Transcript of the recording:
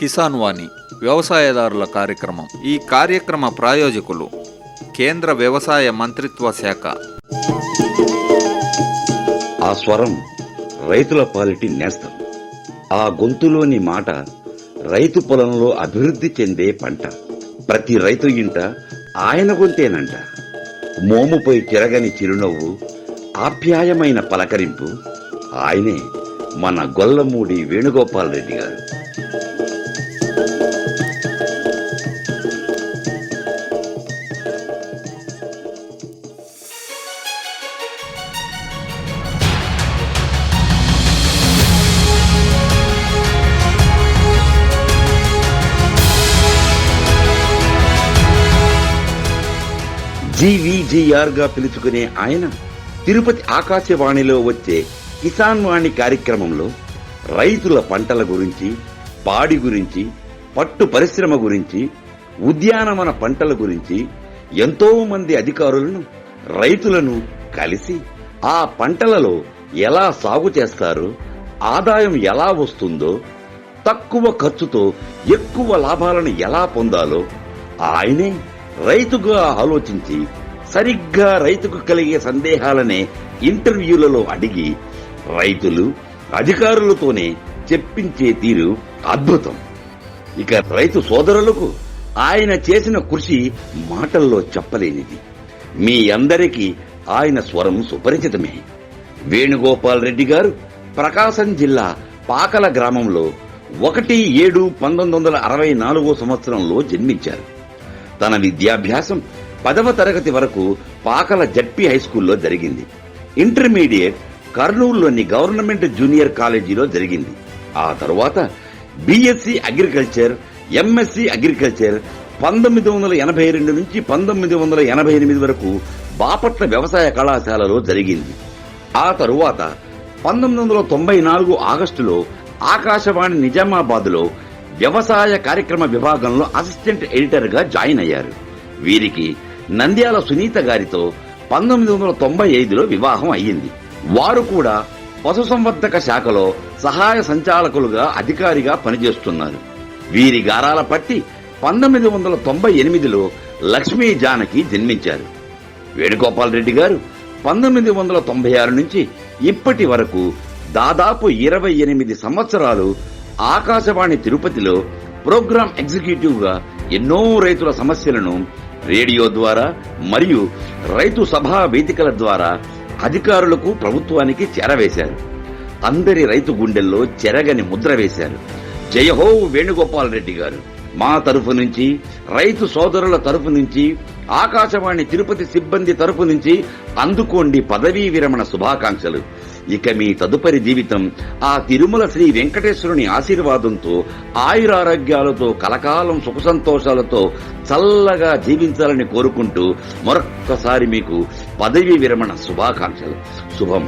కిసాన్ వాణి వ్యవసాయదారుల కార్యక్రమం. ఈ కార్యక్రమ ప్రాయోజకులు కేంద్ర వ్యవసాయ మంత్రిత్వ శాఖ. ఆ స్వరం రైతుల పాలిటి నేస్తం. ఆ గొంతులోని మాట రైతు పొలంలో అభివృద్ధి చెందే పంట. ప్రతి రైతు ఇంట ఆయన గొంతేనంట. మోముపై తిరగని చిరునవ్వు, ఆప్యాయమైన పలకరింపు ఆయనే మన గొల్లమూడి వేణుగోపాల్ రెడ్డి గారు. జీవీజీఆర్ గా పిలుచుకునే ఆయన తిరుపతి ఆకాశవాణిలో వచ్చే కిసాన్ వాణి కార్యక్రమంలో రైతుల పంటల గురించి, పాడి గురించి, పట్టు పరిశ్రమ గురించి, ఉద్యానవన పంటల గురించి ఎంతో మంది అధికారులను, రైతులను కలిసి ఆ పంటలలో ఎలా సాగు చేస్తారో, ఆదాయం ఎలా వస్తుందో, తక్కువ ఖర్చుతో ఎక్కువ లాభాలను ఎలా పొందాలో ఆయనే రైతుగా ఆలోచించి సరిగ్గా రైతుకు కలిగే సందేహాలనే ఇంటర్వ్యూలలో అడిగి రైతులు, అధికారులతోనే చెప్పించే తీరు అద్భుతం. ఇక రైతు సోదరులకు ఆయన చేసిన కృషి మాటల్లో చెప్పలేనిది. మీ అందరికీ ఆయన స్వరం సుపరిచితమే. వేణుగోపాల్ రెడ్డి గారు ప్రకాశం జిల్లా పాకల గ్రామంలో 1/7/1964 సంవత్సరంలో జన్మించారు. తన విద్యాభ్యాసం 10వ తరగతి వరకు పాకల జడ్పీ హైస్కూల్లో జరిగింది. ఇంటర్మీడియట్ కర్నూలులోని గవర్నమెంట్ జూనియర్ కాలేజీలో జరిగింది. ఆ తరువాత బీఎస్సీ అగ్రికల్చర్, ఎంఎస్సీ అగ్రికల్చర్ 1982 నుంచి 1988 వరకు బాపట్ల వ్యవసాయ కళాశాలలో జరిగింది. ఆ తరువాత 1994 ఆగస్టులో ఆకాశవాణి నిజామాబాద్లో వ్యవసాయ కార్యక్రమ విభాగంలో అసిస్టెంట్ ఎడిటర్ గా జాయిన్ అయ్యారు. వీరికి నంద్యాల సునీత గారితో 1995లో వివాహం అయ్యింది. వారు కూడా పశుసంవర్ధక శాఖలో సహాయ సంచాలకులుగా అధికారిగా పనిచేస్తున్నారు. వీరి గారాల పట్టి 1998లో లక్ష్మీ జానకి జన్మించారు. వేణుగోపాల్ రెడ్డి గారు 1996 నుంచి ఇప్పటి వరకు దాదాపు 28 సంవత్సరాలు ఆకాశవాణి తిరుపతిలో ప్రోగ్రాం ఎగ్జిక్యూటివ్ గా ఎన్నో రైతుల సమస్యలను రేడియో ద్వారా మరియు రైతు సభా వేదికల ద్వారా అధికారులకు, ప్రభుత్వానికి చేరవేశారు. అందరి రైతు గుండెల్లో చెరగని ముద్ర వేశారు. జయహో వేణుగోపాల్ రెడ్డి గారు. మా తరఫు నుంచి, రైతు సోదరుల తరఫు నుంచి, ఆకాశవాణి తిరుపతి సిబ్బంది తరఫు నుంచి అందుకోండి పదవీ విరమణ శుభాకాంక్షలు. ఇక మీ తదుపరి జీవితం ఆ తిరుమల శ్రీ వెంకటేశ్వరుని ఆశీర్వాదంతో, ఆయురారోగ్యాలతో, కలకాలం సుఖ సంతోషాలతో చల్లగా జీవించాలని కోరుకుంటూ మరొక్కసారి మీకు పదవీ విరమణ శుభాకాంక్షలు. శుభం.